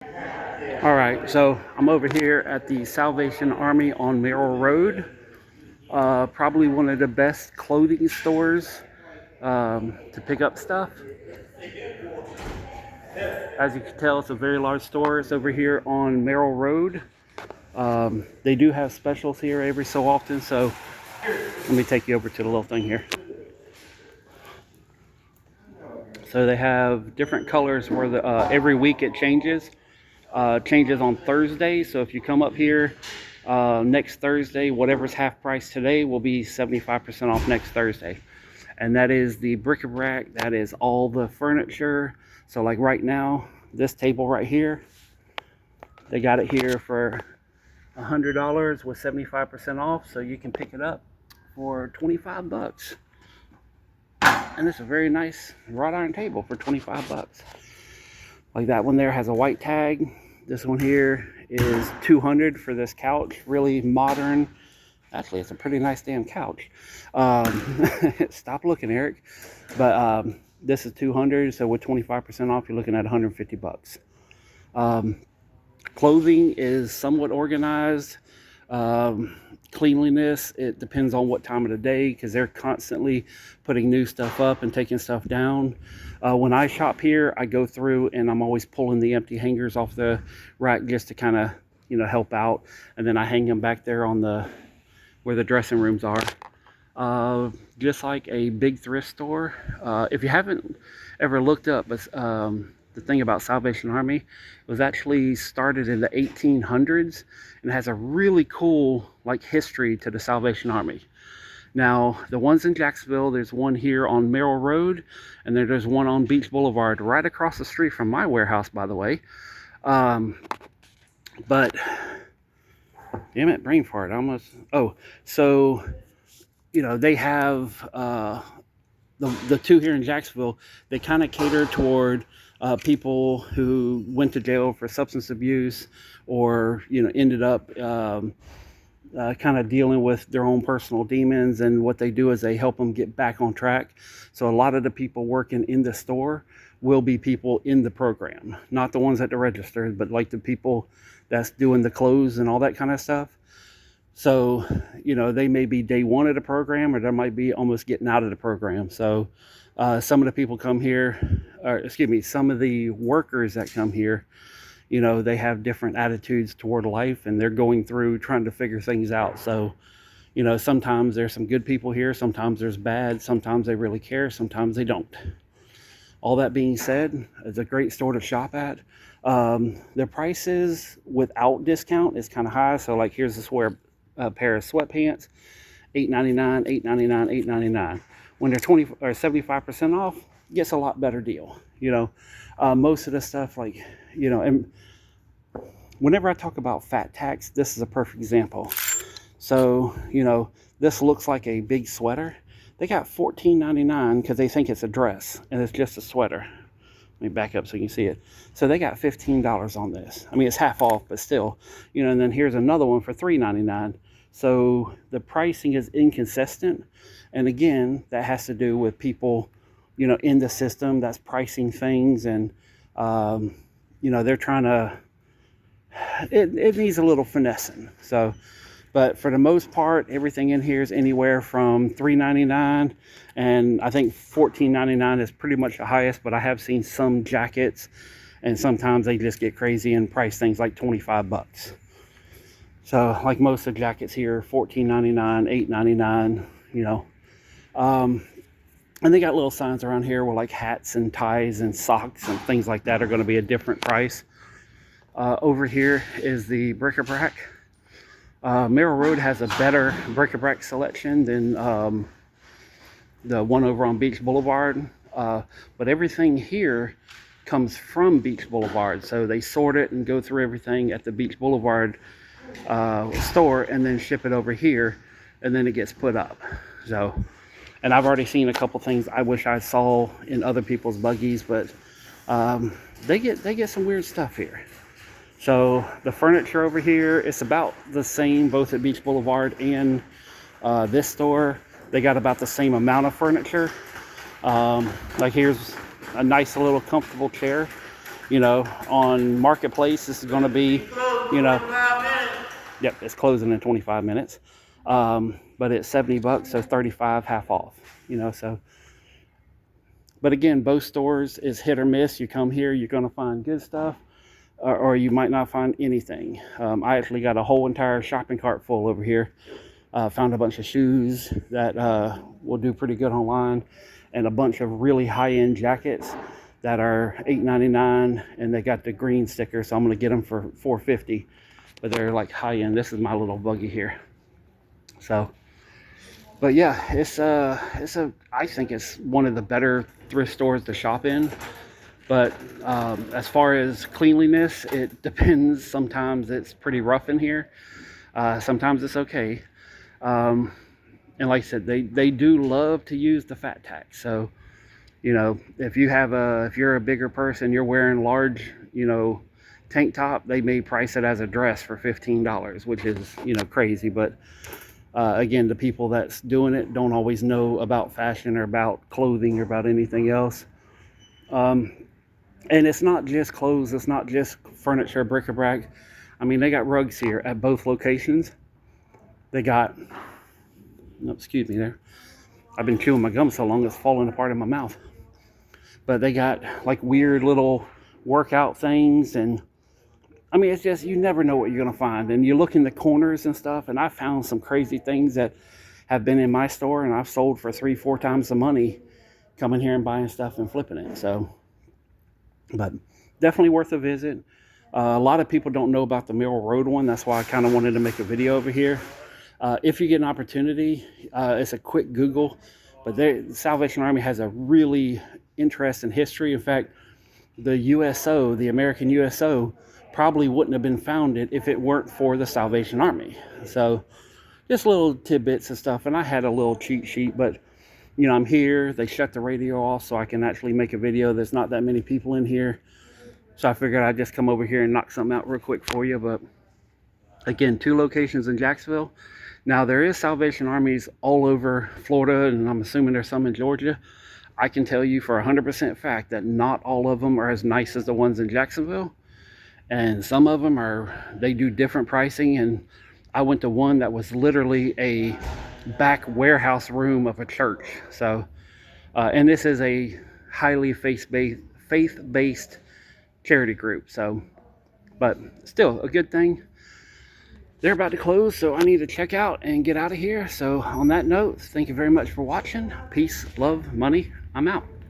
All right, so I'm over here at the Salvation Army on Merrill Road. Probably one of the best clothing stores to pick up stuff. As you can tell, it's a very large store. It's over here on Merrill Road. They do have specials here every so often, so let me take you over to the little thing here. So they have different colors where every week it changes. Changes on Thursday. So if you come up here next Thursday, whatever's half price today will be 75% off next Thursday. And that is the bric-a-brac. That is all the furniture. So like right now, this table right here, they got it here for $100 with 75% off. So you can pick it up for 25 bucks. And it's a very nice wrought iron table for 25 bucks. Like that one there has a white tag. This one here is 200 for this couch. Really modern. Actually, it's a pretty nice damn couch. Stop looking, Eric. But this is 200, so with 25% off, you're looking at 150 bucks. Clothing is somewhat organized. Cleanliness, it depends on what time of the day, because they're constantly putting new stuff up and taking stuff down. When I shop here, I go through and I'm always pulling the empty hangers off the rack just to kind of, help out. And then I hang them back there on where the dressing rooms are. Just like a big thrift store. If you haven't ever looked up, the thing about Salvation Army, it was actually started in the 1800s and has a really cool history to the Salvation Army. Now, the ones in Jacksonville, there's one here on Merrill Road, and then there's one on Beach Boulevard right across the street from my warehouse, by the way. But damn it, brain fart almost. Oh, so they have the two here in Jacksonville. They kind of cater toward people who went to jail for substance abuse, or ended up kind of dealing with their own personal demons, and what they do is they help them get back on track. So a lot of the people working in the store will be people in the program, not the ones at the register, but like the people that's doing the clothes and all that kind of stuff. So they may be day one of the program, or they might be almost getting out of the program. So some of the people come here, or excuse me, some of the workers that come here, they have different attitudes toward life, and they're going through trying to figure things out. So, sometimes there's some good people here, sometimes there's bad, sometimes they really care, sometimes they don't. All that being said, it's a great store to shop at. The prices without discount is kind of high. So like here's this pair of sweatpants, $8.99, $8.99, $8.99. When they're 20 or 75% off, gets a lot better deal. Most of the stuff, and whenever I talk about fat tax, this is a perfect example. So, this looks like a big sweater. They got $14.99 because they think it's a dress, and it's just a sweater. Let me back up so you can see it. So they got $15 on this. I mean, it's half off, but still, and then here's another one for $3.99. So the pricing is inconsistent. And again, that has to do with people, in the system that's pricing things, and, they're trying to, it needs a little finessing. So, but for the most part, everything in here is anywhere from $3.99, and I think $14.99 is pretty much the highest, but I have seen some jackets, and sometimes they just get crazy and price things like 25 bucks. So like most of the jackets here, $14.99, $8.99, and they got little signs around here where like hats and ties and socks and things like that are going to be a different price. Over here is the bric-a-brac. Merrill Road has a better bric-a-brac selection than the one over on Beach Boulevard, but everything here comes from Beach Boulevard, so they sort it and go through everything at the Beach Boulevard store, and then ship it over here, and then it gets put up. So, and I've already seen a couple things I wish I saw in other people's buggies, but they get some weird stuff here. So the furniture over here, it's about the same both at Beach Boulevard and this store. They got about the same amount of furniture. Like here's a nice little comfortable chair. You know, on Marketplace, this is going to be, you know, yep, it's closing in 25 minutes. But it's $70, so 35 half off, you know, so. But again, both stores is hit or miss. You come here, you're going to find good stuff, or you might not find anything. I actually got a whole entire shopping cart full over here. Found a bunch of shoes that will do pretty good online, and a bunch of really high-end jackets that are $8.99, and they got the green sticker, so I'm going to get them for $4.50. But they're like high-end. This is my little buggy here. So, but yeah, I think it's one of the better thrift stores to shop in. But as far as cleanliness, it depends. Sometimes it's pretty rough in here. Sometimes it's okay. And like I said, they do love to use the fat tax. So, you know, if you're a bigger person, you're wearing large, you know, tank top, they may price it as a dress for $15, which is, you know, crazy. But again, the people that's doing it don't always know about fashion or about clothing or about anything else. And it's not just clothes, it's not just furniture, bric-a-brac. I mean, they got rugs here at both locations. They got, no, excuse me there. I've been chewing my gum so long it's falling apart in my mouth. But they got like weird little workout things, and I mean, it's just, you never know what you're going to find. And you look in the corners and stuff, and I found some crazy things that have been in my store, and I've sold for 3-4 times the money coming here and buying stuff and flipping it. So, but definitely worth a visit. A lot of people don't know about the Merrill Road one. That's why I kind of wanted to make a video over here. If you get an opportunity, it's a quick Google, but the Salvation Army has a really interesting history. In fact, the USO, the American USO, probably wouldn't have been founded if it weren't for the Salvation Army. So just little tidbits and stuff. And I had a little cheat sheet, but you know, I'm here. They shut the radio off so I can actually make a video. There's not that many people in here. So I figured I'd just come over here and knock something out real quick for you. But again, 2 locations in Jacksonville. Now, there is Salvation Armies all over Florida, and I'm assuming there's some in Georgia. I can tell you for 100% fact that not all of them are as nice as the ones in Jacksonville. And some of them they do different pricing. And I went to one that was literally a back warehouse room of a church. So, and this is a highly faith-based charity group. So, but still a good thing. They're about to close, so I need to check out and get out of here. So on that note, thank you very much for watching. Peace, love, money. I'm out.